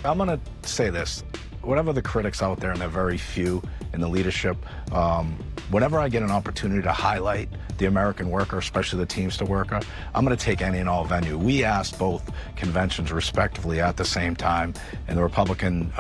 I'm going to say this. Whatever the critics out there, and they're very few in the leadership, whenever I get an opportunity to highlight the American worker, especially the Teamster worker, I'm going to take any and all venue. We asked both conventions respectively at the same time, and the Republican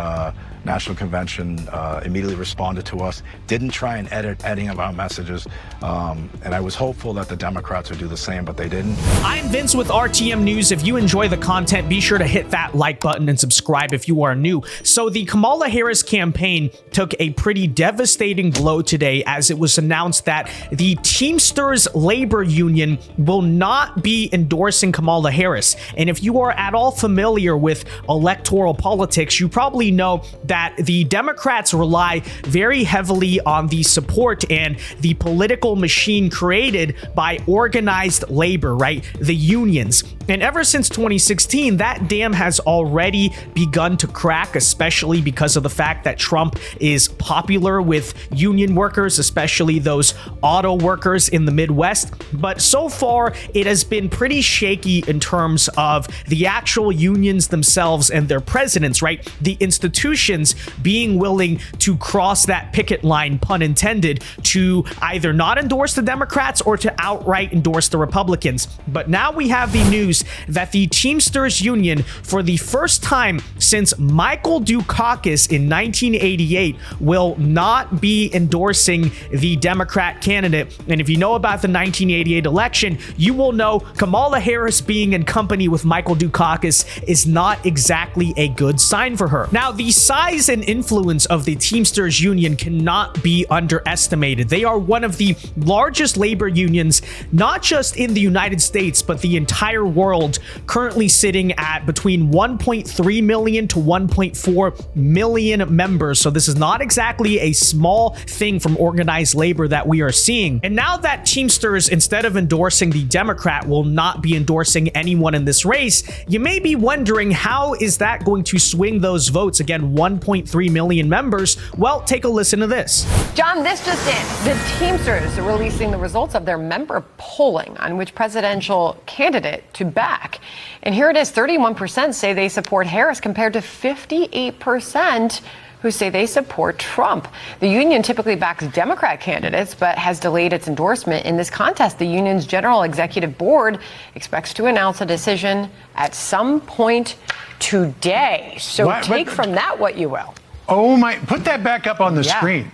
National Convention immediately responded to us, didn't try and edit any of our messages, and I was hopeful that the Democrats would do the same, but they didn't. I'm Vince with RTM News. If you enjoy the content, be sure to hit that like button and subscribe if you are new. So the Kamala Harris campaign took a pretty devastating blow today as it was announced that the Teamsters labor union will not be endorsing Kamala Harris. And if you are at all familiar with electoral politics, you probably know that the Democrats rely very heavily on the support and the political machine created by organized labor, right? The unions. And ever since 2016, that dam has already begun to crack, especially because of the fact that Trump is popular with union workers, especially those auto workers in the Midwest. But so far, it has been pretty shaky in terms of the actual unions themselves and their presidents, right? The institutions being willing to cross that picket line, pun intended, to either not endorse the Democrats or to outright endorse the Republicans. But now we have the news that the Teamsters Union, for the first time since Michael Dukakis in 1988, will not be endorsing the Democrat candidate. And if you know about the 1988 election, you will know Kamala Harris being in company with Michael Dukakis is not exactly a good sign for her. Now, the size and influence of the Teamsters Union cannot be underestimated. They are one of the largest labor unions, not just in the United States, but the entire world, currently sitting at between 1.3 million to 1.4 million members. So this is not exactly a small thing from organized labor that we are seeing. And now that Teamsters, instead of endorsing the Democrat, will not be endorsing anyone in this race, you may be wondering, how is that going to swing those votes? Again, 1.3 million members. Well, take a listen to this. John, this just in. The Teamsters are releasing the results of their member polling on which presidential candidate to back. And here it is, 31% say they support Harris compared to 58% who say they support Trump. The union typically backs Democrat candidates, but has delayed its endorsement in this contest. The union's general executive board expects to announce a decision at some point today. So take from that what you will. Oh my, put that back up on the screen.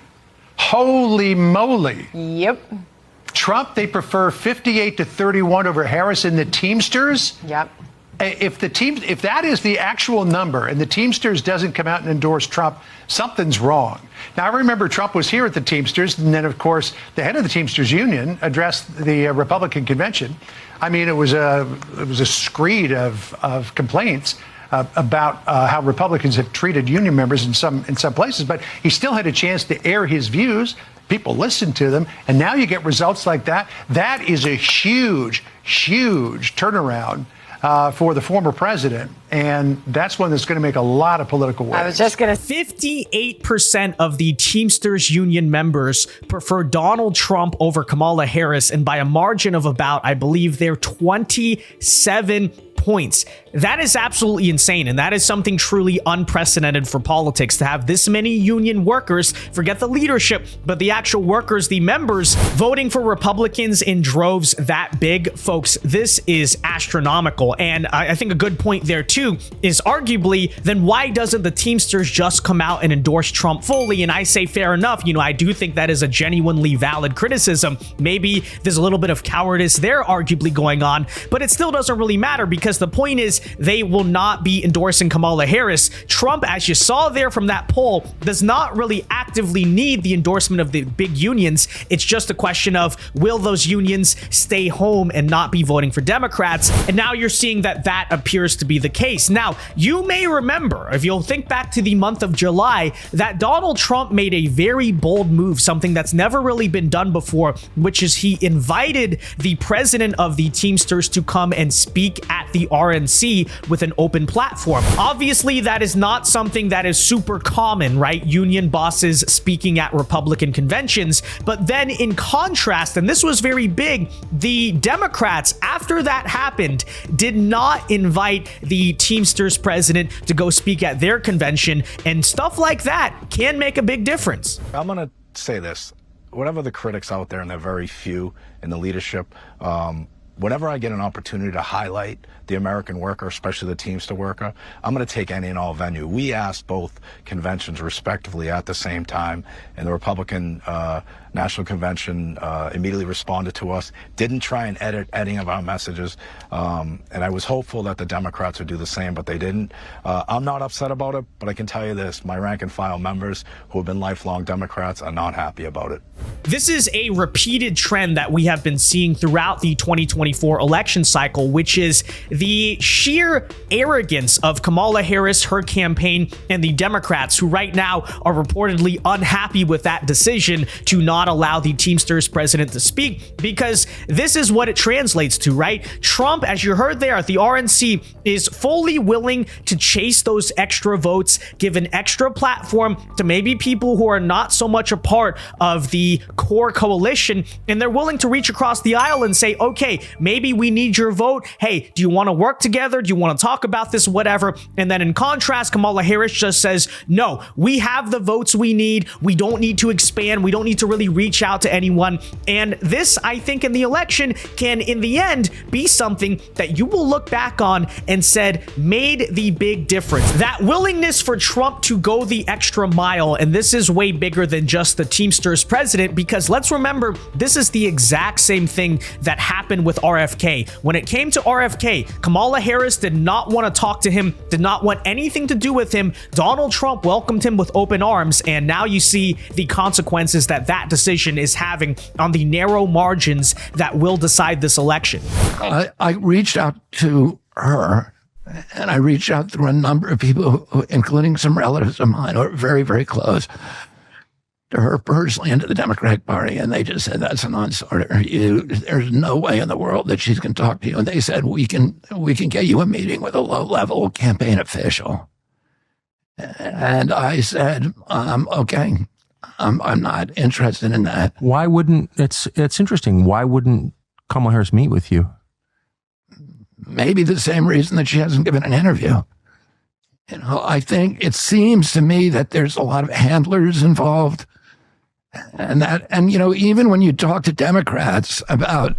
Holy moly. Yep. Trump, they prefer 58 to 31 over Harris in the Teamsters. Yep. If that is the actual number and the Teamsters doesn't come out and endorse Trump, something's wrong. Now, I remember Trump was here at the Teamsters, and then, of course, the head of the Teamsters Union addressed the Republican convention. I mean, it was a screed of complaints about how Republicans have treated union members in some places, but he still had a chance to air his views. People listened to them, and now you get results like that. That is a huge, huge turnaround for the former president, and that's one that's going to make a lot of political waves. I was just going to 58% of the Teamsters Union members prefer Donald Trump over Kamala Harris, and by a margin of about, I believe, they're 27 points. That is absolutely insane, and that is something truly unprecedented for politics, to have this many union workers, forget the leadership, but the actual workers, the members, voting for Republicans in droves that big. Folks, this is astronomical. And I think a good point there too is, arguably, then why doesn't the Teamsters just come out and endorse Trump fully? And I say fair enough. You know, I do think that is a genuinely valid criticism. Maybe there's a little bit of cowardice there arguably going on, but it still doesn't really matter, because the point is they will not be endorsing Kamala Harris. Trump, as you saw there from that poll, does not really actively need the endorsement of the big unions. It's just a question of, will those unions stay home and not be voting for Democrats? And now you're seeing that that appears to be the case. Now, you may remember, if you'll think back to the month of July, that Donald Trump made a very bold move, something that's never really been done before, which is he invited the president of the Teamsters to come and speak at the RNC. DNC with an open platform. Obviously, that is not something that is super common, right? Union bosses speaking at Republican conventions. But then in contrast, and this was very big, the Democrats, after that happened, did not invite the Teamsters president to go speak at their convention, and stuff like that can make a big difference. I'm going to say this. Whatever the critics out there, and they're very few in the leadership, whenever I get an opportunity to highlight the American worker, especially the Teamster worker, I'm going to take any and all venue. We asked both conventions respectively at the same time, and the Republican National Convention immediately responded to us, didn't try and edit any of our messages, and I was hopeful that the Democrats would do the same, but they didn't. I'm not upset about it, but I can tell you this, my rank and file members who have been lifelong Democrats are not happy about it. This is a repeated trend that we have been seeing throughout the 2024 election cycle, which is the sheer arrogance of Kamala Harris, her campaign, and the Democrats, who right now are reportedly unhappy with that decision to not allow the Teamsters president to speak, because this is what it translates to, right? Trump, as you heard there, the RNC is fully willing to chase those extra votes, give an extra platform to maybe people who are not so much a part of the core coalition, and they're willing to reach across the aisle and say, okay, maybe we need your vote. Hey, do you want to work together? Do you want to talk about this? Whatever. And then in contrast, Kamala Harris just says, no, we have the votes we need. We don't need to expand. We don't need to really reach out to anyone. And this, I think, in the election can, in the end, be something that you will look back on and said made the big difference. That willingness for Trump to go the extra mile, and this is way bigger than just the Teamsters president, because let's remember, this is the exact same thing that happened with RFK. When it came to RFK, Kamala Harris did not want to talk to him, did not want anything to do with him. Donald Trump welcomed him with open arms, and now you see the consequences that that decision is having on the narrow margins that will decide this election. I reached out to her, and I reached out through a number of people, including some relatives of mine who are very, very close to her personally and to the Democratic Party, and they just said, that's a non-starter. There's no way in the world that she's going to talk to you. And they said, we can get you a meeting with a low-level campaign official. And I said, okay, I'm not interested in that. Why wouldn't, it's interesting, why wouldn't Kamala Harris meet with you? Maybe the same reason that she hasn't given an interview. You know, I think it seems to me that there's a lot of handlers involved. And you know, even when you talk to Democrats about,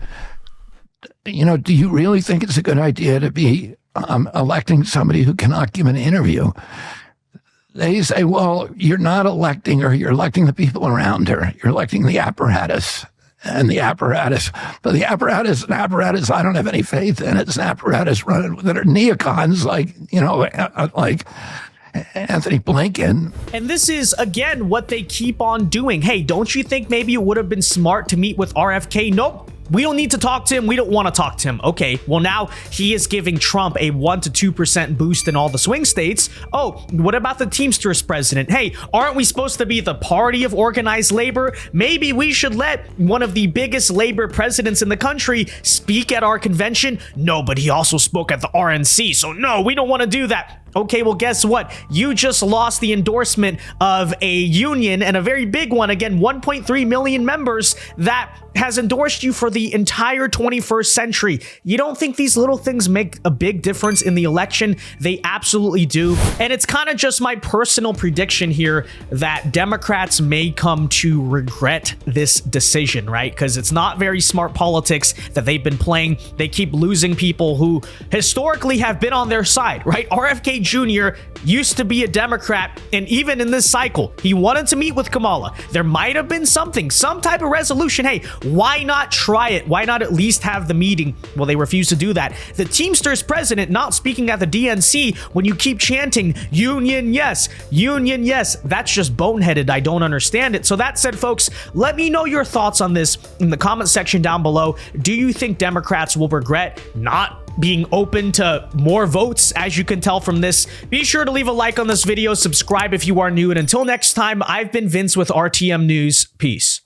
you know, do you really think it's a good idea to be electing somebody who cannot give an interview? They say, well, you're not electing her, you're electing the people around her. You're electing the apparatus. And the apparatus, but the apparatus is an apparatus I don't have any faith in. It's an apparatus running that are neocons like, you know, like Anthony Blinken. And this is, again, what they keep on doing. Hey, don't you think maybe it would have been smart to meet with RFK? Nope. We don't need to talk to him. We don't want to talk to him. Okay, well, now he is giving Trump a 1 to 2% boost in all the swing states. Oh, what about the Teamsters president? Hey, aren't we supposed to be the party of organized labor? Maybe we should let one of the biggest labor presidents in the country speak at our convention. No, but he also spoke at the RNC, so no, we don't want to do that. Okay, well, guess what? You just lost the endorsement of a union, and a very big one, again, 1.3 million members, that has endorsed you for the entire 21st century. You don't think these little things make a big difference in the election? They absolutely do. And it's kind of just my personal prediction here that Democrats may come to regret this decision, right? Because it's not very smart politics that they've been playing. They keep losing people who historically have been on their side, right? RFK Jr. used to be a Democrat, and even in this cycle, he wanted to meet with Kamala. There might have been something, some type of resolution. Hey, why not try it? Why not at least have the meeting? Well, they refuse to do that. The Teamsters president not speaking at the DNC when you keep chanting, union yes, that's just boneheaded. I don't understand it. So that said, folks, let me know your thoughts on this in the comment section down below. Do you think Democrats will regret not being open to more votes, as you can tell from this? Be sure to leave a like on this video, subscribe if you are new, and until next time, I've been Vince with RTM News. Peace.